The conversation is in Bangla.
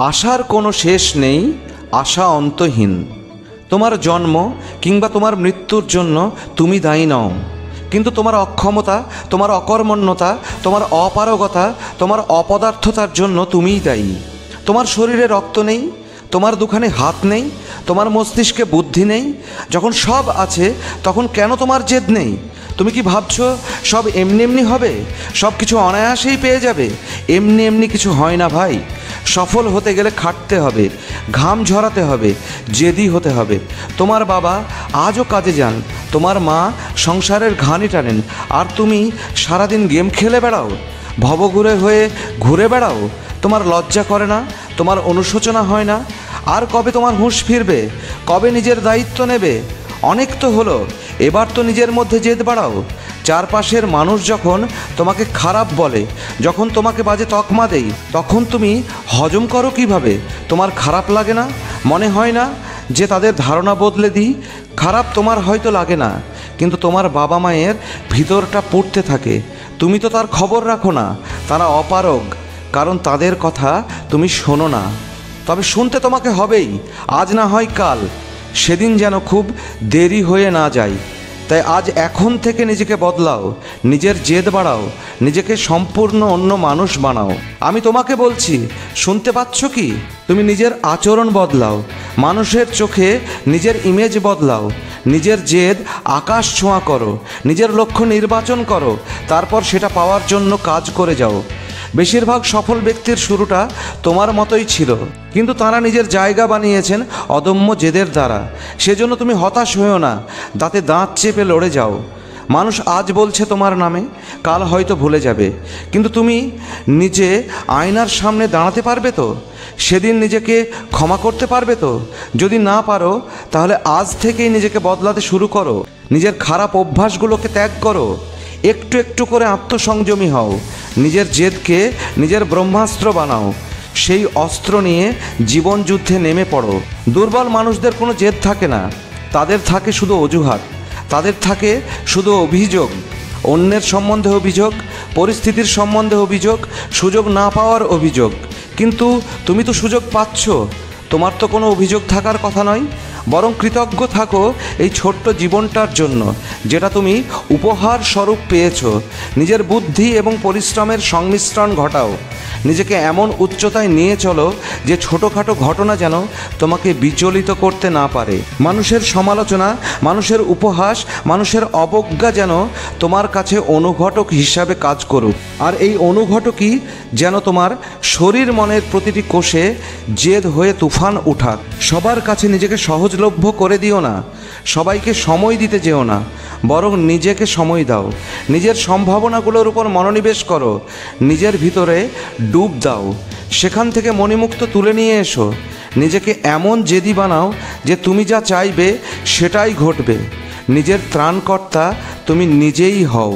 আশার কোনো শেষ নেই, আশা অন্তহীন। তোমার জন্ম কিংবা তোমার মৃত্যুর জন্য তুমি দায়ী নও, কিন্তু তোমার অক্ষমতা, তোমার অকর্মণ্যতা, তোমার অপারগতা, তোমার অপদার্থতার জন্য তুমিই দায়ী। তোমার শরীরে রক্ত নেই, তোমার দুখানে হাত নেই, তোমার মস্তিষ্কে বুদ্ধি নেই। যখন সব আছে তখন কেন তোমার জেদ নেই? তুমি কি ভাবছো সব এমনি এমনি হবে, সব কিছু অনায়াসেই পেয়ে যাবে? এমনি এমনি কিছু হয় না ভাই। সফল হতে গেলে খাটতে হবে, ঘাম ঝরাতে হবে, জেদি হতে হবে। তোমার বাবা আজও কাজে যান, তোমার মা সংসারের ঘানি টানেন, আর তুমি সারাদিন গেম খেলে বেড়াও, ভবঘুরে হয়ে ঘুরে বেড়াও। তোমার লজ্জা করে না? তোমার অনুশোচনা হয় না? আর কবে তোমার হুঁশ ফিরবে? কবে নিজের দায়িত্ব নেবে? অনেক তো হলো, এবার তো নিজের মধ্যে জেদ বাড়াও। চারপাশের মানুষ যখন তোমাকে খারাপ বলে, যখন তোমাকে বাজে তকমা দেয়, তখন তুমি হজম করো কিভাবে? তোমার খারাপ লাগে না? মনে হয় না যে তাদের ধারণা বদলে দিই? খারাপ তোমার হয়তো লাগে না, কিন্তু তোমার বাবা মায়ের ভিতরটা পুড়তে থাকে। তুমি তো তার খবর রাখো না, তারা অপারগ, কারণ তাদের কথা তুমি শোনো না। তবে শুনতে তোমাকে হবেই, আজ না হয় কাল, সেদিন যেন খুব দেরি হয়ে না যায়। তাই আজ এখন থেকে নিজেকে বদলাও, নিজের জেদ বাড়াও, নিজেকে সম্পূর্ণ অন্য মানুষ বানাও। আমি তোমাকে বলছি, শুনতে পাচ্ছ কি? তুমি নিজের আচরণ বদলাও, মানুষের চোখে নিজের ইমেজ বদলাও, নিজের জেদ আকাশ ছোঁয়া করো, নিজের লক্ষ্য নির্বাচন করো, তারপর সেটা পাওয়ার জন্য কাজ করে যাও। বেশিরভাগ সফল ব্যক্তির শুরুটা তোমার মতোই ছিল, কিন্তু তারা নিজের জায়গা বানিয়েছেন অদম্য জেদের দ্বারা। সেজন্য তুমি হতাশ হয়েও না, দাঁতে দাঁত চেপে লড়ে যাও। মানুষ আজ বলছে তোমার নামে, কাল হয়তো ভুলে যাবে, কিন্তু তুমি নিজে আয়নার সামনে দাঁড়াতে পারবে তো? সেদিন নিজেকে ক্ষমা করতে পারবে তো? যদি না পারো, তাহলে আজ থেকেই নিজেকে বদলাতে শুরু করো, নিজের খারাপ অভ্যাসগুলোকে ত্যাগ করো, একটু একটু করে আত্মসংযমী হও, নিজের জেদকে নিজের ব্রহ্মাস্ত্র বানাও, সেই অস্ত্র নিয়ে জীবন যুদ্ধে নেমে পড়ো। দুর্বল মানুষদের কোনো জেদ থাকে না, তাদের থাকে শুধু অজুহাত, তাদের থাকে শুধু অভিযোগ, অন্যের সম্বন্ধে অভিযোগ, পরিস্থিতির সম্বন্ধে অভিযোগ, সুযোগ না পাওয়ার অভিযোগ। কিন্তু তুমি তো সুযোগ পাচ্ছ, তোমার তো কোনো অভিযোগ থাকার কথা নয়। বরং কৃতজ্ঞ থাকো এই ছোট্ট জীবনটার জন্য, যেটা তুমি উপহার স্বরূপ পেয়েছ। নিজের বুদ্ধি এবং পরিশ্রমের সংমিশ্রণ ঘটাও, নিজেকে এমন উচ্চতায় নিয়ে চলো যে ছোটোখাটো ঘটনা যেন তোমাকে বিচলিত করতে না পারে। মানুষের সমালোচনা, মানুষের উপহাস, মানুষের অবজ্ঞা যেন তোমার কাছে অনুঘটক হিসাবে কাজ করুক, আর এই অনুঘটকই যেন তোমার শরীর মনের প্রতিটি কোষে জেদ হয়ে তুফান উঠাক। সবার কাছে নিজেকে সহজলভ্য করে দিও না, সবাইকে সময় দিতে যেও না, বরং নিজেকে সময় দাও। নিজের সম্ভাবনাগুলোর উপর মনোনিবেশ করো, নিজের ভিতরে ডুব দাও, সেখান থেকে মণিমুক্ত তুলে নিয়ে এসো। নিজেকে এমন জেদি বানাও যে তুমি যা চাইবে সেটাই ঘটবে। নিজের ত্রাণকর্তা তুমি নিজেই হও।